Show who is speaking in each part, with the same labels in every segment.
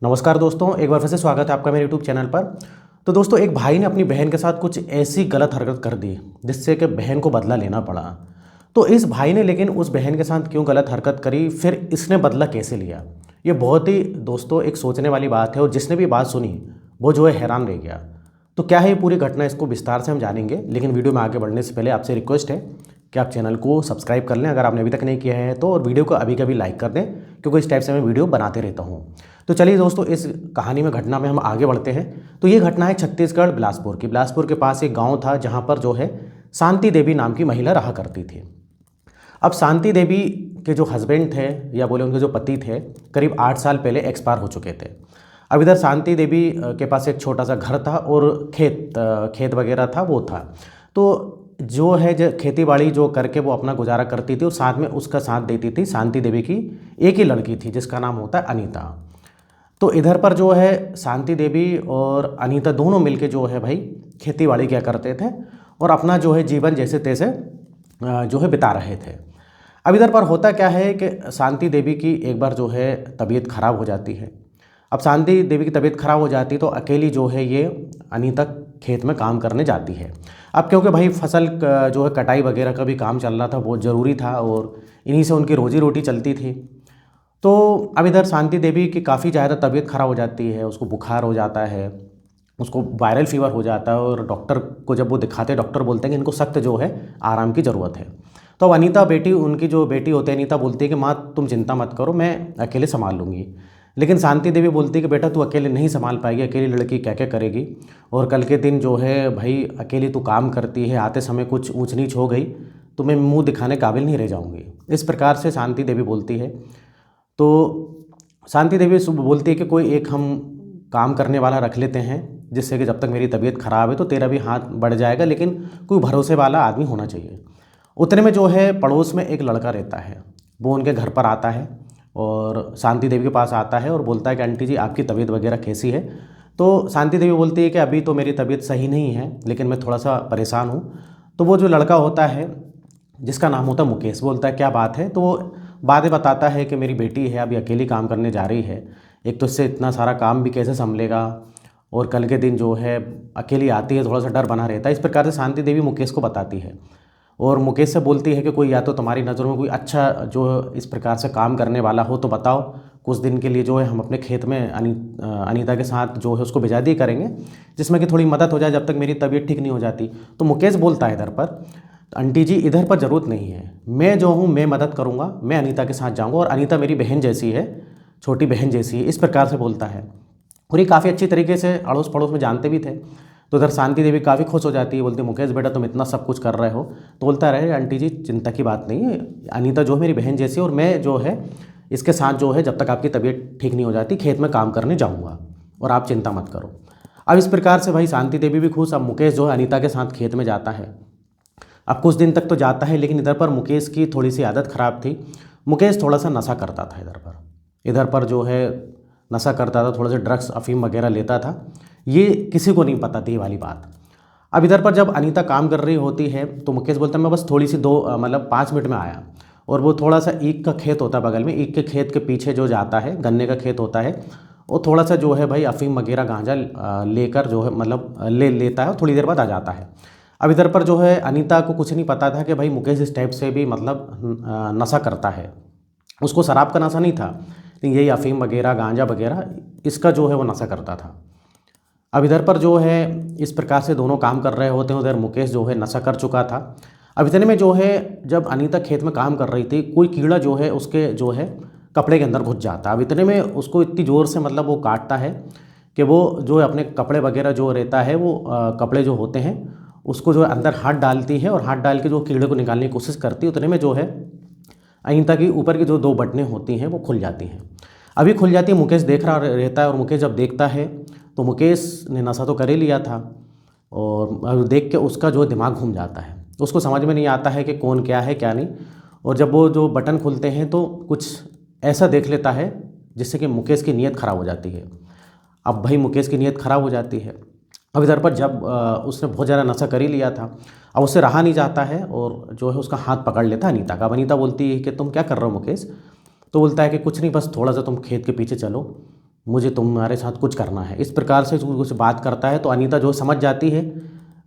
Speaker 1: नमस्कार दोस्तों, एक बार फिर से स्वागत है आपका मेरे यूट्यूब चैनल पर। तो दोस्तों, एक भाई ने अपनी बहन के साथ कुछ ऐसी गलत हरकत कर दी जिससे कि बहन को बदला लेना पड़ा। तो इस भाई ने लेकिन उस बहन के साथ क्यों गलत हरकत करी, फिर इसने बदला कैसे लिया, ये बहुत ही दोस्तों एक सोचने वाली बात है। और जिसने भी बात सुनी वो जो है हैरान रह गया। तो क्या है ये पूरी घटना, इसको विस्तार से हम जानेंगे। लेकिन वीडियो में आगे बढ़ने से पहले आपसे रिक्वेस्ट है कि आप चैनल को सब्सक्राइब कर लें अगर आपने अभी तक नहीं किया है तो, और वीडियो को अभी कभी लाइक कर दें क्योंकि इस टाइप से मैं वीडियो बनाते रहता हूँ। तो चलिए दोस्तों, इस कहानी में घटना में हम आगे बढ़ते हैं। तो ये घटना है छत्तीसगढ़ बिलासपुर की। बिलासपुर के पास एक गांव था जहां पर जो है शांति देवी नाम की महिला रहा करती थी। अब शांति देवी के जो हस्बैंड थे या बोले उनके जो पति थे, करीब 8 साल पहले एक्सपायर हो चुके थे। अब इधर शांति देवी के पास एक छोटा सा घर था और खेत वगैरह था, वो था। तो जो है जो खेती बाड़ी जो करके वो अपना गुजारा करती थी और साथ में उसका साथ देती थी शांति देवी की एक ही लड़की थी जिसका नाम होता है अनीता। तो इधर पर जो है शांति देवी और अनीता दोनों मिलके जो है भाई खेती बाड़ी क्या करते थे और अपना जो है जीवन जैसे तैसे जो है बिता रहे थे। अब इधर पर होता क्या है कि शांति देवी की एक बार जो है तबीयत खराब हो जाती है। अब शांति देवी की तबीयत खराब हो जाती तो अकेली जो है ये अनीता खेत में काम करने जाती है। अब क्योंकि भाई फसल जो है कटाई वगैरह का भी काम चल रहा था, बहुत ज़रूरी था और इन्हीं से उनकी रोजी रोटी चलती थी। तो अब इधर शांति देवी की काफ़ी ज़्यादा तबीयत खराब हो जाती है, उसको बुखार हो जाता है, उसको वायरल फीवर हो जाता है और डॉक्टर को जब वो दिखाते, डॉक्टर बोलते हैं कि इनको सख्त जो है आराम की ज़रूरत है। तो अब अनीता बेटी, उनकी जो बेटी होती है अनीता, बोलती है कि माँ तुम चिंता मत करो, मैं अकेले संभाल लूँगी। लेकिन शांति देवी बोलती है कि बेटा तू अकेले नहीं संभाल पाएगी, अकेली लड़की क्या क्या करेगी, और कल के दिन जो है भाई अकेली तू काम करती है, आते समय कुछ ऊंच नीच हो गई तो मैं मुंह दिखाने काबिल नहीं रह जाऊंगी। इस प्रकार से शांति देवी बोलती है। तो शांति देवी बोलती है कि कोई एक हम काम करने वाला रख लेते हैं जिससे कि जब तक मेरी तबीयत ख़राब है तो तेरा भी हाथ बढ़ जाएगा, लेकिन कोई भरोसे वाला आदमी होना चाहिए। उतने में जो है पड़ोस में एक लड़का रहता है, वो उनके घर पर आता है और शांति देवी के पास आता है और बोलता है कि आंटी जी आपकी तबीयत वगैरह कैसी है। तो शांति देवी बोलती है कि अभी तो मेरी तबीयत सही नहीं है लेकिन मैं थोड़ा सा परेशान हूँ। तो वो जो लड़का होता है जिसका नाम होता है मुकेश, बोलता है क्या बात है। तो वो बातें बताता है कि मेरी बेटी है अभी अकेली काम करने जा रही है, एक तो इससे इतना सारा काम भी कैसे संभलेगा और कल के दिन जो है अकेली आती है, थोड़ा सा डर बना रहता है। इस प्रकार से शांति देवी मुकेश को बताती है और मुकेश से बोलती है कि कोई या तो तुम्हारी नज़रों में कोई अच्छा जो इस प्रकार से काम करने वाला हो तो बताओ, कुछ दिन के लिए जो है हम अपने खेत में अनीता के साथ जो है उसको भेजा दिया करेंगे जिसमें कि थोड़ी मदद हो जाए जब तक मेरी तबीयत ठीक नहीं हो जाती। तो मुकेश बोलता है इधर पर, आंटी जी इधर पर ज़रूरत नहीं है, मैं जो हूँ मैं मदद करूँगा, मैं अनीता के साथ जाऊँगा और अनीता मेरी बहन जैसी है, छोटी बहन जैसी है। इस प्रकार से बोलता है और ये काफ़ी अच्छी तरीके से अड़ोस पड़ोस में जानते भी थे। तो उधर शांति देवी काफ़ी खुश हो जाती है, बोलती है मुकेश बेटा तुम इतना सब कुछ कर रहे हो। तो बोलता रहे आंटी जी चिंता की बात नहीं है, अनीता जो है मेरी बहन जैसी है और मैं जो है इसके साथ जो है जब तक आपकी तबीयत ठीक नहीं हो जाती खेत में काम करने जाऊँगा और आप चिंता मत करो। अब इस प्रकार से भाई शांति देवी भी खुश। अब मुकेश जो है अनीता के साथ खेत में जाता है। अब कुछ दिन तक तो जाता है लेकिन इधर पर मुकेश की थोड़ी सी आदत ख़राब थी। मुकेश थोड़ा सा नशा करता था इधर पर जो है नशा करता था, थोड़ा सा ड्रग्स अफीम वगैरह लेता था। ये किसी को नहीं पता थी ये वाली बात। अब इधर पर जब अनीता काम कर रही होती है तो मुकेश बोलता है मैं बस थोड़ी सी मतलब 5 मिनट में आया। और वो थोड़ा सा ईख का खेत होता है बगल में, ईख के खेत के पीछे जो जाता है गन्ने का खेत होता है, वो थोड़ा सा जो है भाई अफीम वगैरह गांजा लेकर जो है मतलब ले लेता है और थोड़ी देर बाद आ जाता है। अब इधर पर जो है अनीता को कुछ नहीं पता था कि भाई मुकेश इस टाइप से भी मतलब नशा करता है। उसको शराब का नशा नहीं था लेकिन यही अफीम वगैरह गांजा वगैरह इसका जो है वो नशा करता था। अब इधर पर जो है इस प्रकार से दोनों काम कर रहे होते हैं, उधर मुकेश जो है नशा कर चुका था। अब इतने में जो है जब अनीता खेत में काम कर रही थी, कोई कीड़ा जो है उसके जो है कपड़े के अंदर घुस जाता। अब इतने में उसको इतनी ज़ोर से मतलब वो काटता है कि वो जो है अपने कपड़े वगैरह जो रहता है वो कपड़े जो होते हैं उसको जो है अंदर हाथ डालती है और हाथ डाल के जो कीड़े को निकालने की कोशिश करती है। उतने में जो है अनीता की ऊपर की जो 2 बटनें होती हैं वो खुल जाती हैं। अभी खुल जाती है, मुकेश देख रहा रहता है और मुकेश जब देखता है तो मुकेश ने नशा तो कर ही लिया था और देख के उसका जो दिमाग घूम जाता है, उसको समझ में नहीं आता है कि कौन क्या है क्या नहीं। और जब वो जो बटन खुलते हैं तो कुछ ऐसा देख लेता है जिससे कि मुकेश की नीयत ख़राब हो जाती है। अब भाई मुकेश की नीयत ख़राब हो जाती है। अब इधर पर जब उसने बहुत ज़्यादा नशा कर ही लिया था, अब उससे रहा नहीं जाता है और जो है उसका हाथ पकड़ लेता है अनीता का। अब अनीता बोलती है कि तुम क्या कर रहे हो मुकेश। तो बोलता है कि कुछ नहीं, बस थोड़ा सा तुम खेत के पीछे चलो, मुझे तुम्हारे साथ कुछ करना है, इस प्रकार से कुछ बात करता है। तो अनीता जो समझ जाती है,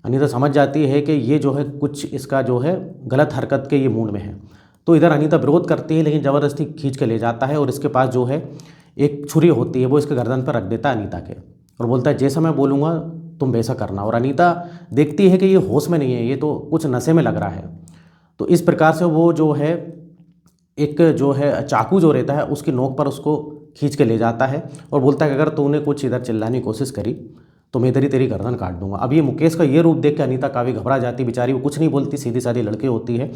Speaker 1: अनीता समझ जाती है कि ये जो है कुछ इसका जो है गलत हरकत के ये मूड में है। तो इधर अनीता विरोध करती है, लेकिन ज़बरदस्ती खींच के ले जाता है और इसके पास जो है एक छुरी होती है, वो इसके गर्दन पर रख देता है अनीता के, और बोलता है जैसा मैं बोलूँगा तुम वैसा करना। और अनीता देखती है कि ये होश में नहीं है, ये तो कुछ नशे में लग रहा है। तो इस प्रकार से वो जो है एक जो है चाकू जो रहता है उसकी नोक पर उसको खींच के ले जाता है और बोलता है कि अगर तूने कुछ इधर चिल्लाने की कोशिश करी तो मैं इधर ही तेरी गर्दन काट दूंगा। अब ये मुकेश का ये रूप देख के अनीता काफ़ी घबरा जाती, बेचारी वो कुछ नहीं बोलती, सीधी सादी लड़की होती है,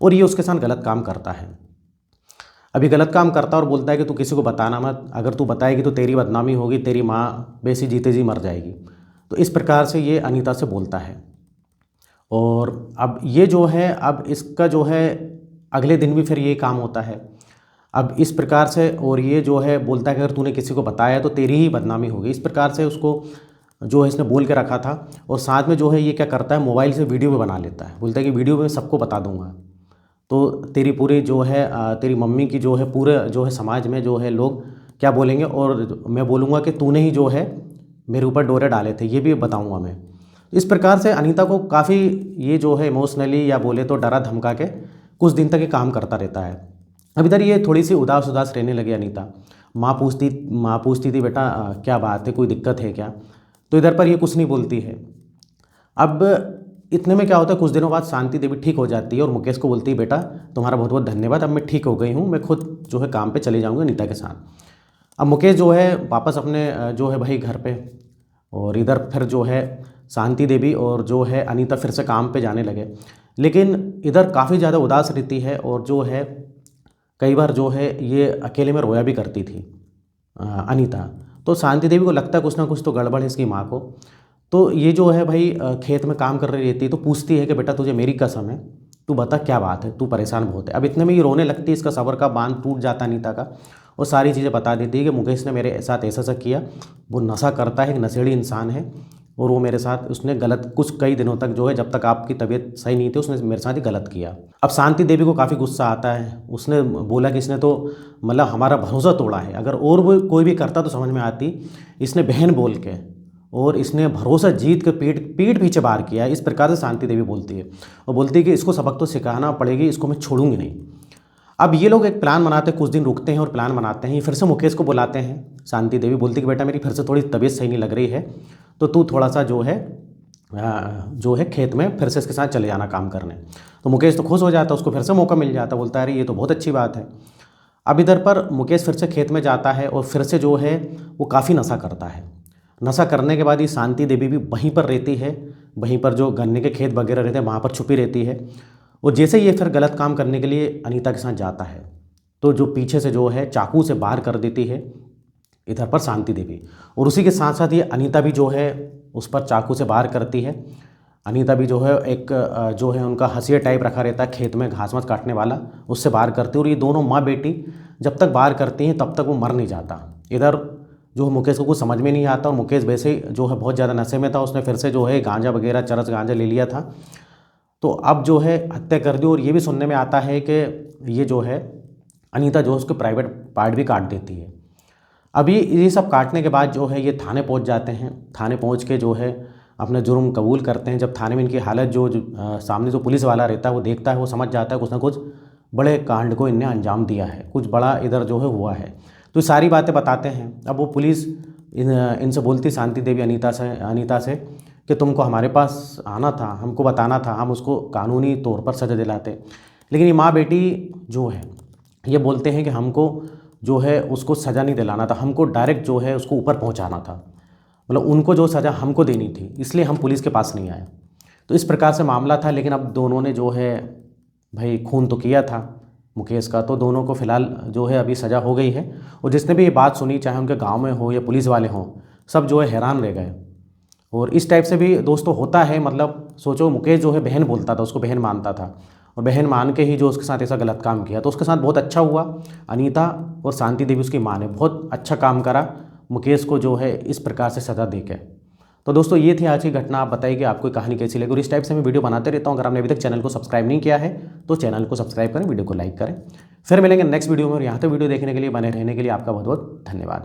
Speaker 1: और ये उसके साथ गलत काम करता है। अभी गलत काम करता और बोलता है कि तू किसी को बताना मत, अगर तू बताएगी तो तेरी बदनामी होगी, तेरी माँ वैसी जीते जी मर जाएगी। तो इस प्रकार से ये अनीता से बोलता है। और अब ये जो है, अब इसका जो है अगले दिन भी फिर ये काम होता है। अब इस प्रकार से, और ये जो है बोलता है कि अगर तूने किसी को बताया तो तेरी ही बदनामी होगी, इस प्रकार से उसको जो है इसने बोल के रखा था। और साथ में जो है ये क्या करता है, मोबाइल से वीडियो भी बना लेता है, बोलता है कि वीडियो में सबको बता दूंगा, तो तेरी पूरी जो है तेरी मम्मी की जो है पूरे जो है समाज में जो है लोग क्या बोलेंगे, और मैं बोलूँगा कि तूने ही जो है मेरे ऊपर डोरे डाले थे, ये भी बताऊँगा मैं। इस प्रकार से अनीता को काफ़ी ये जो है इमोशनली या बोले तो डरा धमका के कुछ दिन तक ये काम करता रहता है। अब इधर ये थोड़ी सी उदास उदास रहने लगी अनीता। माँ पूछती थी बेटा क्या बात है, कोई दिक्कत है क्या? तो इधर पर ये कुछ नहीं बोलती है। अब इतने में क्या होता है, कुछ दिनों बाद शांति देवी ठीक हो जाती है और मुकेश को बोलती है बेटा तुम्हारा बहुत बहुत धन्यवाद, अब मैं ठीक हो गई हूँ, मैं खुद जो है काम पे चले जाऊँगी अनीता के साथ। अब मुकेश जो है वापस अपने जो है भाई घर पे, और इधर फिर जो है शांति देवी और जो है अनीता फिर से काम पे जाने लगे। लेकिन इधर काफ़ी ज़्यादा उदास रहती है, और जो है कई बार जो है ये अकेले में रोया भी करती थी अनीता। तो शांति देवी को लगता है कुछ ना कुछ तो गड़बड़ है इसकी माँ को। तो ये जो है भाई खेत में काम कर रही रहती है, तो पूछती है कि बेटा तुझे मेरी कसम है, तू बता क्या बात है, तू परेशान बहुत है। अब इतने में ये रोने लगती है, इसका सब्र का बांध टूट जाता अनीता का, और सारी चीज़ें बता देती है कि मुकेश ने मेरे साथ ऐसा ऐसा किया, वो नशा करता है, एक नशेड़ी इंसान है, और वो मेरे साथ उसने गलत कुछ कई दिनों तक जो है जब तक आपकी तबीयत सही नहीं थी उसने मेरे साथ ही गलत किया। अब शांति देवी को काफ़ी गुस्सा आता है, उसने बोला कि इसने तो मतलब हमारा भरोसा तोड़ा है, अगर और वो कोई भी करता तो समझ में आती, इसने बहन बोल के और इसने भरोसा जीत के पीठ पीछे वार किया। इस प्रकार से शांति देवी बोलती है, और बोलती है कि इसको सबक तो सिखाना पड़ेगी, इसको मैं छोड़ूंगी नहीं। अब ये लोग एक प्लान बनाते हैं, कुछ दिन रुकते हैं और प्लान बनाते हैं। फिर से मुकेश को बुलाते हैं। शांति देवी बोलती कि बेटा मेरी फिर से थोड़ी तबीयत सही नहीं लग रही है, तो तू थोड़ा सा जो है खेत में फिर से इसके साथ चले जाना काम करने। तो मुकेश तो खुश हो जाता, उसको फिर से मौका मिल जाता, बोलता है अरे ये तो बहुत अच्छी बात है। अब इधर पर मुकेश फिर से खेत में जाता है और फिर से जो है वो काफ़ी नशा करता है। नशा करने के बाद ये शांति देवी भी वहीं पर रहती है, वहीं पर जो गन्ने के खेत वगैरह रहते हैं वहाँ पर छुपी रहती है। और जैसे ये फिर गलत काम करने के लिए अनीता के साथ जाता है, तो जो पीछे से जो है चाकू से वार कर देती है इधर पर शांति देवी, और उसी के साथ साथ ये अनीता भी जो है उस पर चाकू से वार करती है। अनीता भी जो है एक जो है उनका हंसिया टाइप रखा रहता है खेत में घास वास काटने वाला, उससे वार करती है। और ये दोनों माँ बेटी जब तक वार करती हैं तब तक वो मर नहीं जाता। इधर जो मुकेश को कुछ समझ में नहीं आता, और मुकेश वैसे ही जो है बहुत ज़्यादा नशे में था, उसने फिर से जो है गांजा वगैरह चरस गांजा ले लिया था, तो अब जो है हत्या कर दी। और ये भी सुनने में आता है कि ये जो है अनीता जो है उसके प्राइवेट पार्ट भी काट देती है। अभी ये सब काटने के बाद जो है ये थाने पहुंच जाते हैं। थाने पहुंच के जो है अपना जुर्म कबूल करते हैं। जब थाने में इनकी हालत जो सामने जो पुलिस वाला रहता है वो देखता है, वो समझ जाता है कुछ ना कुछ बड़े कांड को इनने अंजाम दिया है, कुछ बड़ा इधर जो है हुआ है। तो सारी बातें बताते हैं। अब वो पुलिस इनसे बोलती शांति देवी अनीता से कि तुमको हमारे पास आना था, हमको बताना था, हम उसको कानूनी तौर पर सज़ा दिलाते। लेकिन ये माँ बेटी जो है ये बोलते हैं कि हमको जो है उसको सज़ा नहीं दिलाना था, हमको डायरेक्ट जो है उसको ऊपर पहुंचाना था, मतलब उनको जो सज़ा हमको देनी थी, इसलिए हम पुलिस के पास नहीं आए। तो इस प्रकार से मामला था। लेकिन अब दोनों ने जो है भाई खून तो किया था मुकेश का, तो दोनों को फिलहाल जो है अभी सज़ा हो गई है। और जिसने भी ये बात सुनी, चाहे उनके गांव में हो या पुलिस वाले हों, सब जो है हैरान रह गए। और इस टाइप से भी दोस्तों होता है, मतलब सोचो मुकेश जो है बहन बोलता था, उसको बहन मानता था, और बहन मान के ही जो उसके साथ ऐसा गलत काम किया, तो उसके साथ बहुत अच्छा हुआ। अनीता और शांति देवी उसकी माँ ने बहुत अच्छा काम करा मुकेश को जो है इस प्रकार से सज़ा दे के। तो दोस्तों ये थी आज की घटना। आप बताइए कि आपको कहानी कैसी लगी, और इस टाइप से मैं वीडियो बनाते रहता हूँ। अगर आपने अभी तक चैनल को सब्सक्राइब नहीं किया है तो चैनल को सब्सक्राइब करें, वीडियो को लाइक करें। फिर मिलेंगे नेक्स्ट वीडियो में, और यहाँ तक वीडियो देखने के लिए, बने रहने के लिए आपका बहुत बहुत धन्यवाद।